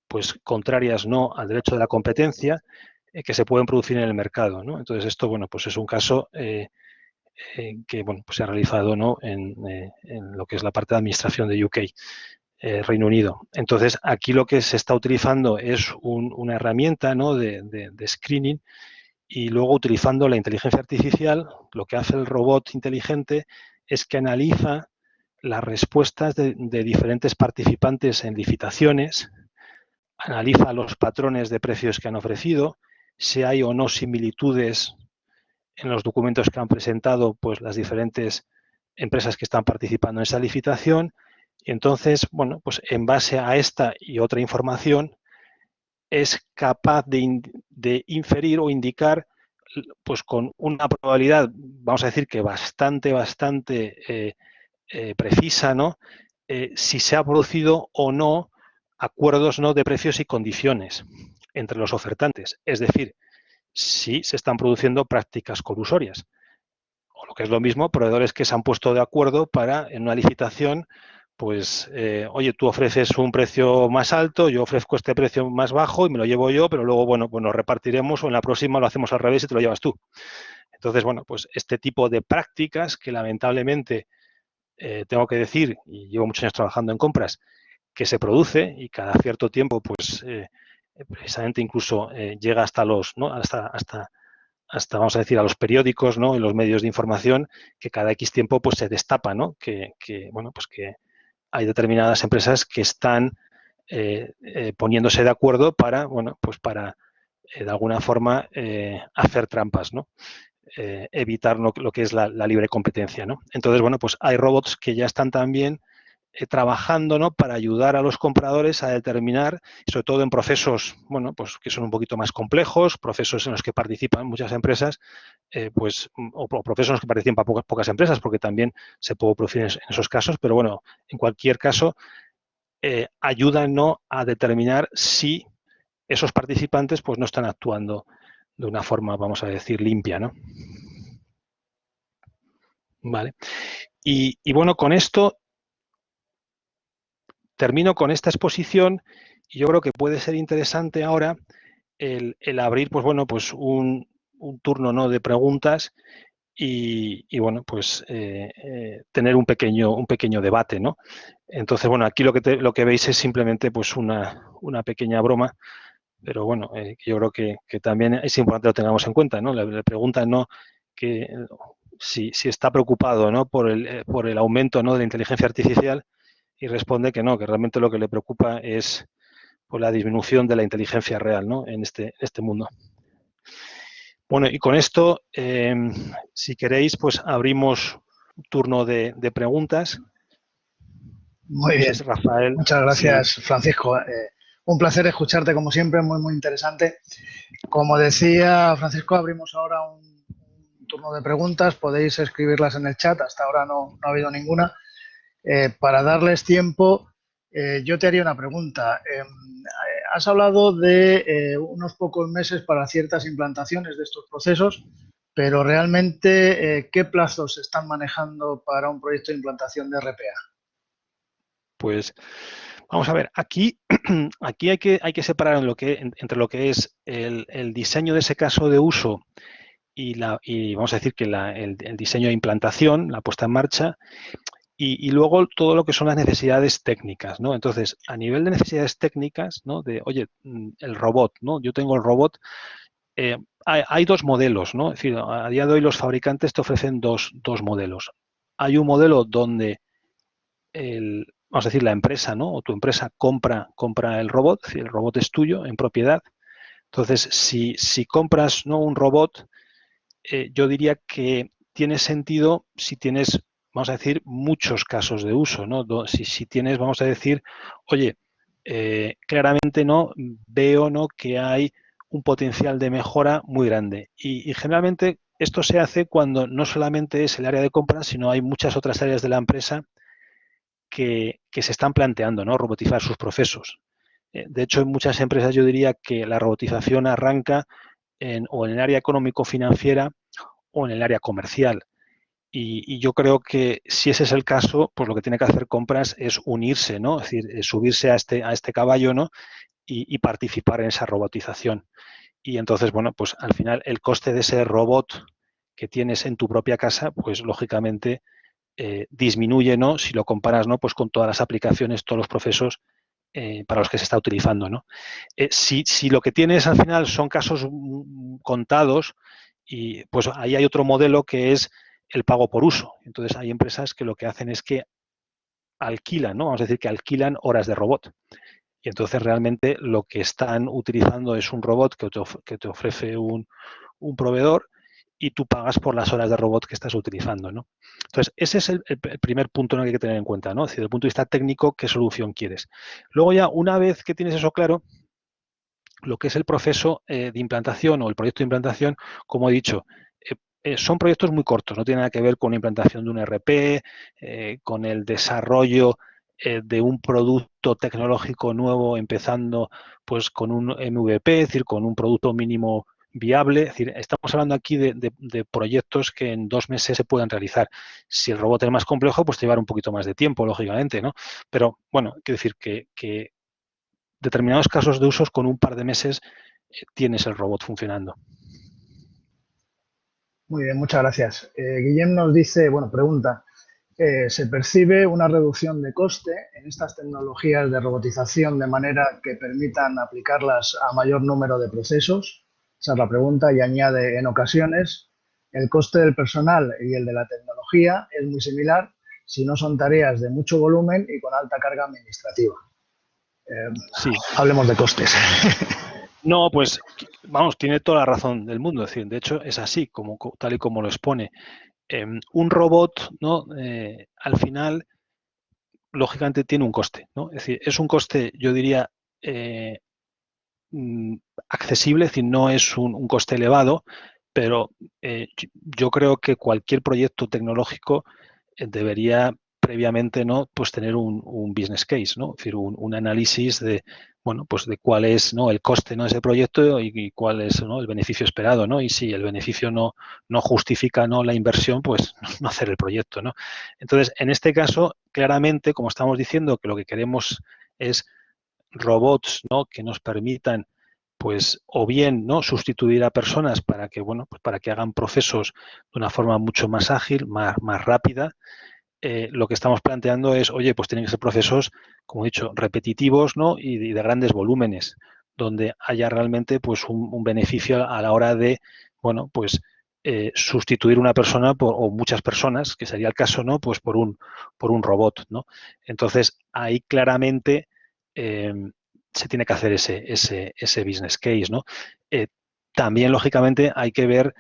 Speaker 1: pues, contrarias no al derecho de la competencia que se pueden producir en el mercado, ¿no? Entonces, esto, bueno, pues es un caso que bueno, pues se ha realizado, ¿no?, en lo que es la parte de administración de UK, Reino Unido. Entonces, aquí lo que se está utilizando es una herramienta, ¿no?, de screening, y luego utilizando la inteligencia artificial, lo que hace el robot inteligente es que analiza las respuestas de diferentes participantes en licitaciones, analiza los patrones de precios que han ofrecido, si hay o no similitudes en los documentos que han presentado pues las diferentes empresas que están participando en esa licitación, y entonces, bueno, pues en base a esta y otra información es capaz de inferir o indicar, pues con una probabilidad, vamos a decir que bastante precisa, ¿no?, si se ha producido o no acuerdos, ¿no?, de precios y condiciones entre los ofertantes. Es decir, si se están produciendo prácticas colusorias. O lo que es lo mismo, proveedores que se han puesto de acuerdo para, en una licitación, pues, oye, tú ofreces un precio más alto, yo ofrezco este precio más bajo y me lo llevo yo, pero luego, bueno, pues nos repartiremos o en la próxima lo hacemos al revés y te lo llevas tú. Entonces, bueno, pues este tipo de prácticas que lamentablemente tengo que decir, y llevo muchos años trabajando en compras, que se produce y cada cierto tiempo, pues, precisamente incluso llega hasta los, ¿no?, hasta, vamos a decir, a los periódicos, ¿no?, y los medios de información, que cada X tiempo pues se destapa, ¿no?, bueno, pues que hay determinadas empresas que están poniéndose de acuerdo para, bueno, pues para de alguna forma hacer trampas, ¿no?, evitar lo que es la libre competencia, ¿no? Entonces, bueno, pues hay robots que ya están también trabajando, ¿no?, para ayudar a los compradores a determinar, sobre todo en procesos, bueno, pues que son un poquito más complejos, procesos en los que participan muchas empresas, pues, o procesos en los que participan pocas empresas, porque también se puede producir en esos casos, pero bueno, en cualquier caso, ayudan, ¿no?, a determinar si esos participantes pues no están actuando de una forma, vamos a decir, limpia, ¿no? Vale. Y bueno, con esto termino con esta exposición, y yo creo que puede ser interesante ahora el abrir, pues bueno, pues un turno, ¿no?, de preguntas y bueno, pues tener un pequeño debate, ¿no? Entonces, bueno, aquí lo que veis es simplemente pues una pequeña broma, pero bueno, yo creo que también es importante que lo tengamos en cuenta, ¿no? Le preguntan, ¿no?, que si está preocupado, ¿no?, por el aumento, ¿no?, de la inteligencia artificial, y responde que no, que realmente lo que le preocupa es pues, la disminución de la inteligencia real, ¿no?, en este mundo. Bueno, y con esto, si queréis, pues abrimos un turno de preguntas.
Speaker 2: Muy
Speaker 1: No sé
Speaker 2: bien.
Speaker 1: si Rafael,
Speaker 2: Muchas
Speaker 1: sí.
Speaker 2: gracias, Francisco. Un placer escucharte, como siempre, muy interesante. Como decía Francisco, abrimos ahora un turno de preguntas. Podéis escribirlas en el chat. Hasta ahora no ha habido ninguna. Para darles tiempo, yo te haría una pregunta. Has hablado de unos pocos meses para ciertas implantaciones de estos procesos, pero realmente, ¿qué plazos se están manejando para un proyecto de implantación de RPA?
Speaker 1: Pues vamos a ver, aquí hay que separar entre lo que es el diseño de ese caso de uso y vamos a decir que el diseño de implantación, la puesta en marcha, y luego todo lo que son las necesidades técnicas, ¿no? Entonces, a nivel de necesidades técnicas, ¿no?, de, oye, el robot, ¿no? Yo tengo el robot, hay dos modelos, ¿no? Es decir, a día de hoy los fabricantes te ofrecen dos modelos. Hay un modelo donde vamos a decir, la empresa, ¿no?, o tu empresa compra el robot, es decir, el robot es tuyo en propiedad. Entonces, si compras, ¿no?, un robot, yo diría que tiene sentido si tienes, vamos a decir, muchos casos de uso, ¿no? Si tienes, vamos a decir, oye, claramente no veo, ¿no?, que hay un potencial de mejora muy grande. Y generalmente esto se hace cuando no solamente es el área de compras, sino hay muchas otras áreas de la empresa que se están planteando, ¿no?, robotizar sus procesos. De hecho, en muchas empresas yo diría que la robotización arranca o en el área económico-financiera o en el área comercial. Y yo creo que si ese es el caso, pues lo que tiene que hacer compras es unirse, ¿no? Es decir, subirse a este caballo, ¿no?, y participar en esa robotización. Y entonces, bueno, pues al final el coste de ese robot que tienes en tu propia casa, pues lógicamente disminuye, ¿no? Si lo comparas, ¿no? Pues con todas las aplicaciones, todos los procesos para los que se está utilizando, ¿no? Si lo que tienes al final son casos contados, y pues ahí hay otro modelo que es el pago por uso. Entonces hay empresas que lo que hacen es que alquilan, ¿no? Vamos a decir que alquilan horas de robot. Y entonces realmente lo que están utilizando es un robot que te ofrece un proveedor y tú pagas por las horas de robot que estás utilizando, ¿no? Entonces, ese es el primer punto que hay que tener en cuenta, ¿no? Es decir, desde el punto de vista técnico, ¿qué solución quieres? Luego ya, una vez que tienes eso claro, lo que es el proceso de implantación o el proyecto de implantación, como he dicho, son proyectos muy cortos, no tiene nada que ver con la implantación de un ERP, con el desarrollo de un producto tecnológico nuevo, empezando pues con un MVP, es decir, con un producto mínimo viable. Es decir, estamos hablando aquí de proyectos que en 2 meses se puedan realizar. Si el robot es más complejo, pues te llevará un poquito más de tiempo, lógicamente, ¿no? Pero, bueno, quiero decir que determinados casos de usos, con un par de meses tienes el robot funcionando.
Speaker 2: Muy bien, muchas gracias. Guillem nos dice, bueno, pregunta, ¿se percibe una reducción de coste en estas tecnologías de robotización de manera que permitan aplicarlas a mayor número de procesos? Esa es la pregunta, y añade, en ocasiones, el coste del personal y el de la tecnología es muy similar si no son tareas de mucho volumen y con alta carga administrativa.
Speaker 1: Sí.
Speaker 2: Hablemos de costes.
Speaker 1: No, pues, vamos, tiene toda la razón del mundo. Es decir, de hecho, es así, tal y como lo expone. Un robot, ¿no? Al final, lógicamente, tiene un coste, ¿no? Es decir, es un coste, yo diría, accesible, es decir, no es un coste elevado, pero yo creo que cualquier proyecto tecnológico debería previamente, ¿no? Pues tener un business case, ¿no? Es decir, un análisis de, bueno, pues de cuál es, ¿no? El coste, ¿no? De ese proyecto y cuál es, ¿no? El beneficio esperado, ¿no? Y si el beneficio no justifica, ¿no? La inversión, pues no hacer el proyecto, ¿no? Entonces, en este caso, claramente, como estamos diciendo, que lo que queremos es robots, ¿no? Que nos permitan, pues, o bien, ¿no? Sustituir a personas para que, bueno, pues para que hagan procesos de una forma mucho más ágil, más rápida. Lo que estamos planteando es, oye, pues tienen que ser procesos, como he dicho, repetitivos, ¿no? Y de grandes volúmenes, donde haya realmente, pues, un beneficio a la hora de, bueno, pues, sustituir una persona o muchas personas, que sería el caso, ¿no? Pues por un robot, ¿no? Entonces, ahí claramente se tiene que hacer ese business case, ¿no? También, lógicamente, hay que ver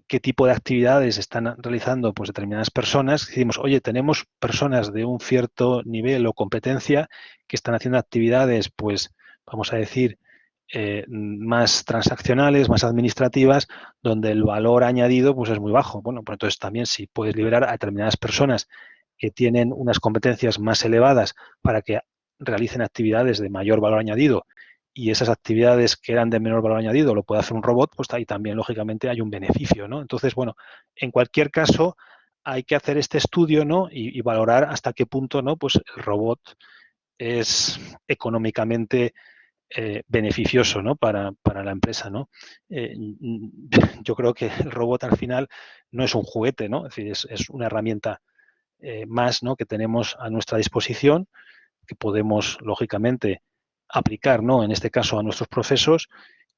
Speaker 1: qué tipo de actividades están realizando pues determinadas personas. Decimos, oye, tenemos personas de un cierto nivel o competencia que están haciendo actividades, pues, vamos a decir, más transaccionales, más administrativas, donde el valor añadido pues es muy bajo. Bueno, pues entonces también si puedes liberar a determinadas personas que tienen unas competencias más elevadas para que realicen actividades de mayor valor añadido, y esas actividades que eran de menor valor añadido lo puede hacer un robot, pues ahí también, lógicamente, hay un beneficio, ¿no? Entonces, bueno, en cualquier caso, hay que hacer este estudio, ¿no? Y valorar hasta qué punto, ¿no? Pues el robot es económicamente beneficioso, ¿no? Para la empresa, ¿no? Yo creo que el robot al final no es un juguete, ¿no? Es decir, es una herramienta más, ¿no? Que tenemos a nuestra disposición, que podemos, lógicamente, aplicar, ¿no? En este caso, a nuestros procesos,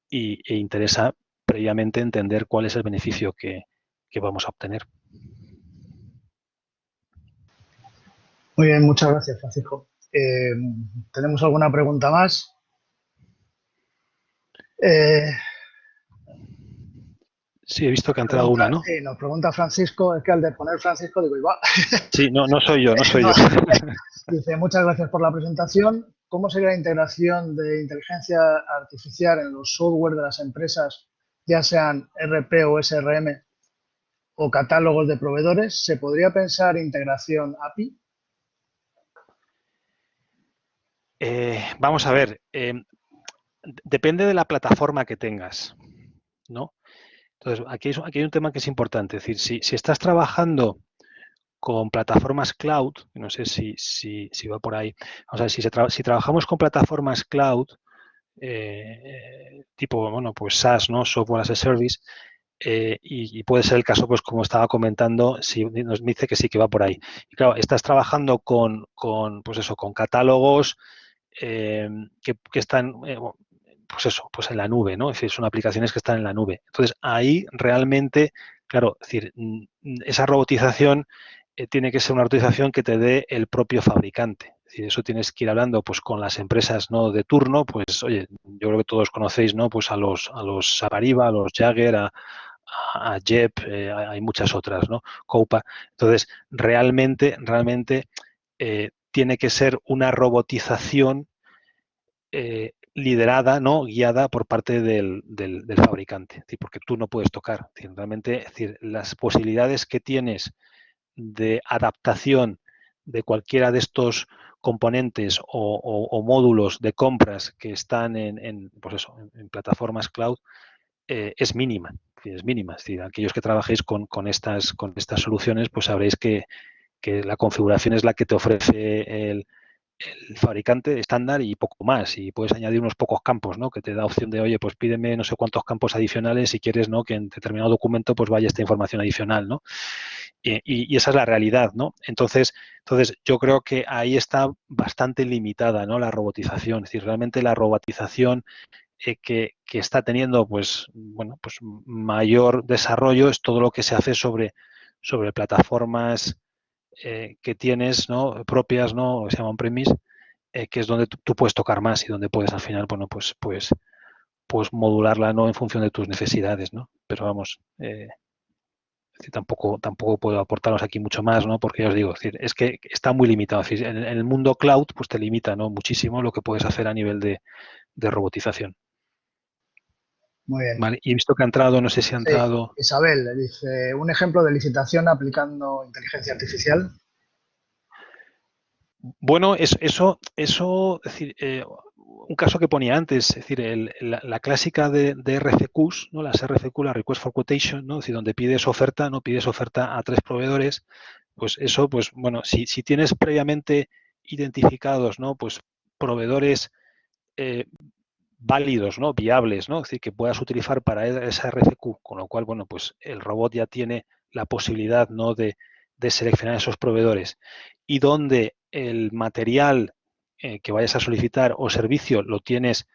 Speaker 1: e interesa previamente entender cuál es el beneficio que vamos a obtener.
Speaker 2: Muy bien, muchas gracias, Francisco. ¿Tenemos alguna pregunta más?
Speaker 1: Sí, he visto que ha entrado una, ¿no?
Speaker 2: Sí, nos pregunta Francisco, es que al de poner Francisco digo, igual.
Speaker 1: Sí, no soy yo, no soy yo.
Speaker 2: Dice, muchas gracias por la presentación. ¿Cómo sería la integración de inteligencia artificial en los software de las empresas, ya sean RP o SRM o catálogos de proveedores? ¿Se podría pensar integración API?
Speaker 1: Vamos a ver, depende de la plataforma que tengas, ¿no? Entonces, aquí hay un tema que es importante. Es decir, si estás trabajando con plataformas cloud, no sé si va por ahí, vamos a ver, si trabajamos con plataformas cloud, tipo, bueno, pues SaaS, ¿no? Software as a Service, y puede ser el caso, pues como estaba comentando, si nos dice que sí que va por ahí. Y claro, estás trabajando pues eso, con catálogos que están, pues eso, pues en la nube, ¿no? Es decir, son aplicaciones que están en la nube. Entonces, ahí realmente, claro, es decir, esa robotización tiene que ser una robotización que te dé el propio fabricante. Es decir, eso tienes que ir hablando pues con las empresas, ¿no?, de turno, pues oye, yo creo que todos conocéis, ¿no?, pues a los Sapariva, a los Jagger, a JEP, hay muchas otras, ¿no? Coupa. Entonces, realmente tiene que ser una robotización liderada, ¿no?, guiada por parte del fabricante, es decir, porque tú no puedes tocar. Es decir, realmente, es decir, las posibilidades que tienes de adaptación de cualquiera de estos componentes o módulos de compras que están pues eso, en plataformas cloud es mínima. Es mínima. Es decir, aquellos que trabajéis con estas soluciones, pues sabréis que la configuración es la que te ofrece el fabricante estándar y poco más, y puedes añadir unos pocos campos, ¿no?, que te da opción de, oye, pues pídeme no sé cuántos campos adicionales si quieres, ¿no?, que en determinado documento pues vaya esta información adicional, ¿no? Y esa es la realidad, ¿no? Entonces, yo creo que ahí está bastante limitada, ¿no?, la robotización. Es decir, realmente la robotización que está teniendo, pues, bueno, pues mayor desarrollo es todo lo que se hace sobre plataformas que tienes, ¿no?, propias, ¿no?, que se llaman premise, que es donde tú puedes tocar más y donde puedes al final, bueno, pues modularla, ¿no?, en función de tus necesidades, ¿no? Pero vamos, tampoco puedo aportaros aquí mucho más, ¿no?, porque ya os digo, es que está muy limitado. Es decir, en el mundo cloud, pues te limita, ¿no?, muchísimo lo que puedes hacer a nivel de robotización.
Speaker 2: Muy bien.
Speaker 1: Vale, y he visto que ha entrado, no sé si ha
Speaker 2: Sí,
Speaker 1: entrado.
Speaker 2: Isabel le dice, un ejemplo de licitación aplicando inteligencia artificial.
Speaker 1: Bueno, eso, es decir, un caso que ponía antes, es decir, la clásica de RFQs, ¿no?, las RFQ, la Request for Quotation, ¿no?, es decir, donde pides oferta, ¿no?, pides oferta a 3 proveedores, pues eso, pues bueno, si tienes previamente identificados, ¿no?, pues proveedores eh, válidos, ¿no?, viables, ¿no?, es decir, que puedas utilizar para esa RFQ, con lo cual, bueno, pues el robot ya tiene la posibilidad, ¿no?, de seleccionar esos proveedores, y donde el material que vayas a solicitar o servicio lo tienes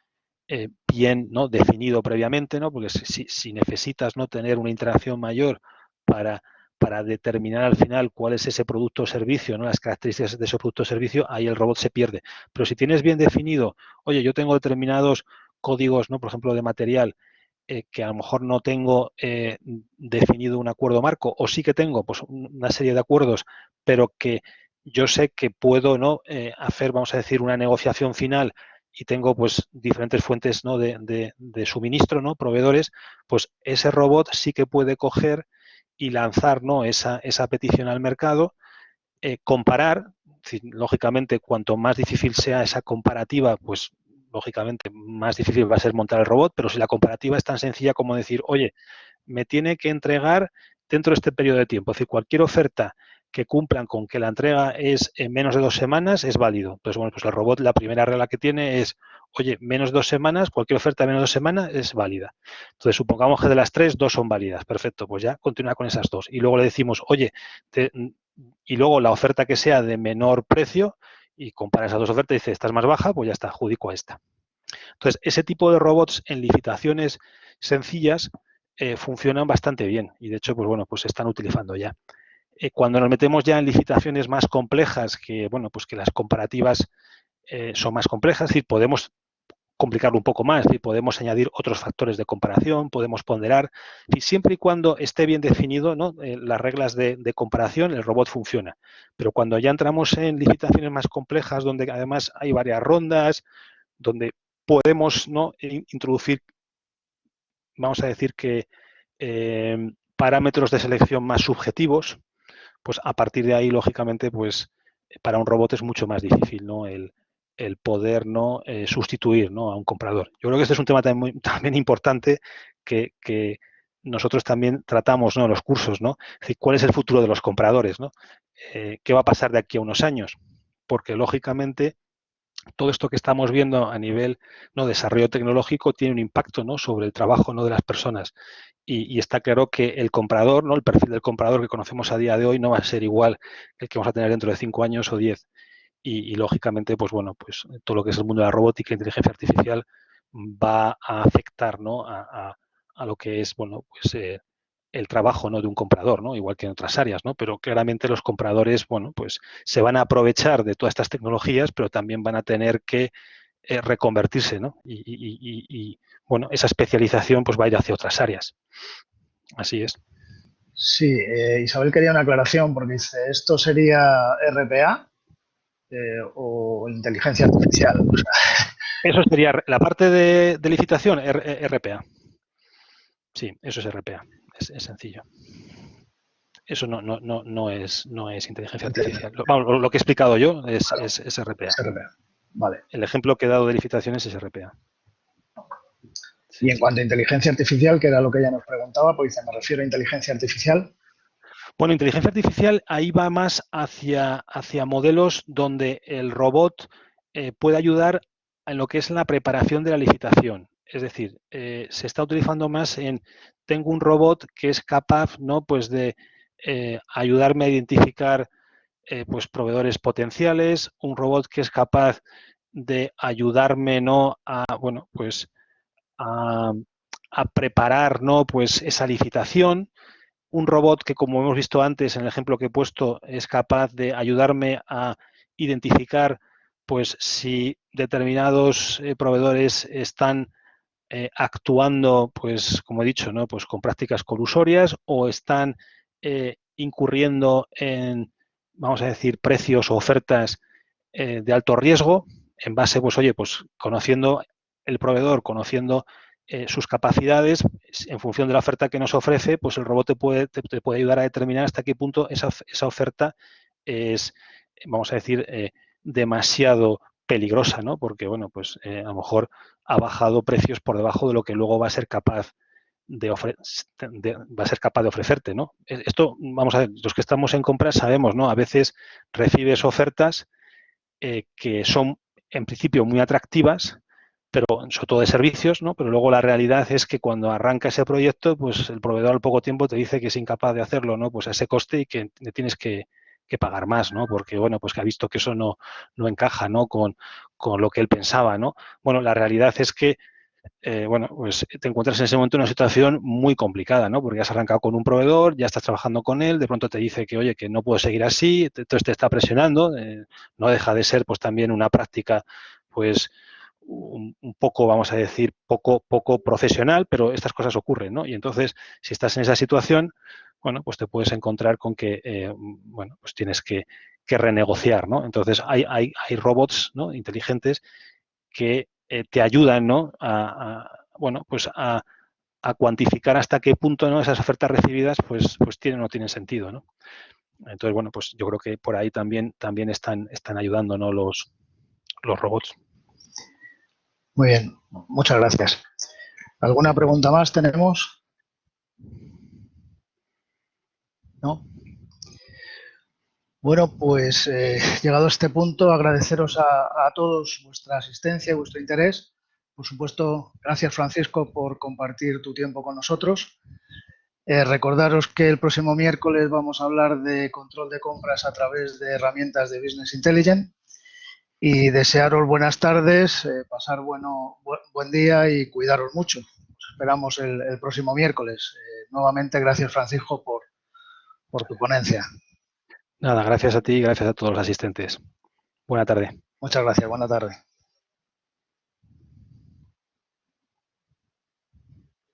Speaker 1: bien, ¿no?, definido previamente, ¿no?, porque si necesitas, ¿no?, tener una interacción mayor para, para determinar al final cuál es ese producto o servicio, ¿no?, las características de ese producto o servicio, ahí el robot se pierde. Pero si tienes bien definido, oye, yo tengo determinados códigos, ¿no?, por ejemplo, de material, que a lo mejor no tengo definido un acuerdo marco, o sí que tengo pues una serie de acuerdos, pero que yo sé que puedo, ¿no?, hacer, vamos a decir, una negociación final, y tengo pues diferentes fuentes, ¿no?, de suministro, ¿no?, proveedores, pues ese robot sí que puede coger y lanzar, ¿no?, esa petición al mercado, comparar, lógicamente, cuanto más difícil sea esa comparativa, pues lógicamente más difícil va a ser montar el robot, pero si la comparativa es tan sencilla como decir, oye, me tiene que entregar dentro de este periodo de tiempo, es decir, cualquier oferta que cumplan con que la entrega es en menos de 2 semanas es válido. Entonces, bueno, pues el robot, la primera regla que tiene es, oye, menos de 2 semanas, cualquier oferta de menos de 2 semanas es válida. Entonces, supongamos que de las 3, 2 son válidas. Perfecto, pues ya continúa con esas 2. Y luego le decimos, oye, y luego la oferta que sea de menor precio, y compara esas 2 ofertas y dice, esta es más baja, pues ya está, adjudico a esta. Entonces, ese tipo de robots en licitaciones sencillas funcionan bastante bien, y de hecho, pues bueno, pues se están utilizando ya. Cuando nos metemos ya en licitaciones más complejas, que bueno, pues que las comparativas son más complejas, es decir, podemos complicarlo un poco más, es decir, podemos añadir otros factores de comparación, podemos ponderar, y siempre y cuando esté bien definido, ¿no?, las reglas de comparación, el robot funciona. Pero cuando ya entramos en licitaciones más complejas, donde además hay varias rondas, donde podemos, ¿no?, introducir, vamos a decir que parámetros de selección más subjetivos, pues a partir de ahí, lógicamente, pues para un robot es mucho más difícil, ¿no?, el poder, ¿no?, sustituir, ¿no?, a un comprador. Yo creo que este es un tema también importante que nosotros también tratamos, ¿no?, en los cursos, ¿no? Es decir, ¿cuál es el futuro de los compradores, ¿no? ¿Qué va a pasar de aquí a unos años? Porque, lógicamente, todo esto que estamos viendo a nivel no desarrollo tecnológico tiene un impacto, ¿no?, sobre el trabajo, ¿no?, de las personas. Y está claro que el comprador, ¿no?, el perfil del comprador que conocemos a día de hoy no va a ser igual que el que vamos a tener dentro de 5 años o 10. Y lógicamente, pues bueno, pues todo lo que es el mundo de la robótica e inteligencia artificial va a afectar, ¿no?, a lo que es, bueno, pues el trabajo, ¿no?, de un comprador, ¿no?, igual que en otras áreas, ¿no? Pero claramente los compradores, bueno, pues se van a aprovechar de todas estas tecnologías, pero también van a tener que reconvertirse, ¿no? Y, bueno, esa especialización pues va a ir hacia otras áreas. Así es.
Speaker 2: Sí, Isabel quería una aclaración porque dice, ¿esto sería RPA o inteligencia artificial? O sea,
Speaker 1: Eso sería la parte de licitación, RPA. Sí, eso es RPA. Es sencillo. Eso no es inteligencia
Speaker 2: entiendo.
Speaker 1: artificial. Lo que he explicado yo
Speaker 2: Claro,
Speaker 1: es RPA.
Speaker 2: es RPA. Vale.
Speaker 1: El ejemplo que he dado de licitaciones es RPA.
Speaker 2: Y
Speaker 1: Sí,
Speaker 2: en
Speaker 1: sí.
Speaker 2: cuanto a inteligencia artificial, que era lo que ella nos preguntaba, pues dice, me refiero a inteligencia artificial.
Speaker 1: Bueno, inteligencia artificial ahí va más hacia modelos donde el robot puede ayudar en lo que es la preparación de la licitación. Es decir, se está utilizando más en, tengo un robot que es capaz, ¿no?, pues de ayudarme a identificar pues proveedores potenciales, un robot que es capaz de ayudarme, ¿no?, a, bueno, pues a, a preparar, ¿no?, pues esa licitación. Un robot que, como hemos visto antes en el ejemplo que he puesto, es capaz de ayudarme a identificar pues si determinados proveedores están actuando, pues como he dicho, ¿no?, pues con prácticas colusorias o están incurriendo en, vamos a decir, precios o ofertas de alto riesgo en base, pues oye, pues conociendo el proveedor, conociendo sus capacidades, en función de la oferta que nos ofrece, pues el robot te puede ayudar a determinar hasta qué punto esa oferta es, vamos a decir, demasiado peligrosa, ¿no? Porque, bueno, pues a lo mejor ha bajado precios por debajo de lo que luego va a ser capaz va a ser capaz de ofrecerte, ¿no? Esto, vamos a ver, los que estamos en compras sabemos, ¿no? A veces recibes ofertas que son en principio muy atractivas, pero sobre todo de servicios, ¿no? Pero luego la realidad es que cuando arranca ese proyecto, pues el proveedor al poco tiempo te dice que es incapaz de hacerlo, ¿no? Pues a ese coste y que le tienes que pagar más, ¿no? Porque, bueno, pues que ha visto que eso no encaja, ¿no?, con lo que él pensaba, ¿no? Bueno, la realidad es que bueno, pues te encuentras en ese momento en una situación muy complicada, ¿no? Porque has arrancado con un proveedor, ya estás trabajando con él, de pronto te dice que, oye, que no puedo seguir así, entonces te está presionando, no deja de ser, pues también una práctica, pues un poco, vamos a decir, poco profesional, pero estas cosas ocurren, ¿no? Y entonces, si estás en esa situación, bueno, pues te puedes encontrar con que, bueno, pues tienes que renegociar, ¿no? Entonces, hay robots, ¿no?, inteligentes que te ayudan, ¿no?, bueno, pues a cuantificar hasta qué punto, ¿no?, esas ofertas recibidas pues tienen o no tienen sentido, ¿no? Entonces, bueno, pues yo creo que por ahí también están ayudando, ¿no?, los robots.
Speaker 2: Muy bien, muchas gracias. ¿Alguna pregunta más tenemos? ¿No? Bueno, pues llegado a este punto, agradeceros a todos vuestra asistencia y vuestro interés. Por supuesto, gracias, Francisco, por compartir tu tiempo con nosotros. Recordaros que el próximo miércoles vamos a hablar de control de compras a través de herramientas de Business Intelligence y desearos buenas tardes, pasar buen día y cuidaros mucho. Os esperamos el próximo miércoles. Nuevamente, gracias, Francisco, por tu ponencia.
Speaker 1: Nada, gracias a ti y gracias a todos los asistentes. Buena tarde.
Speaker 2: Muchas gracias. Buena tarde.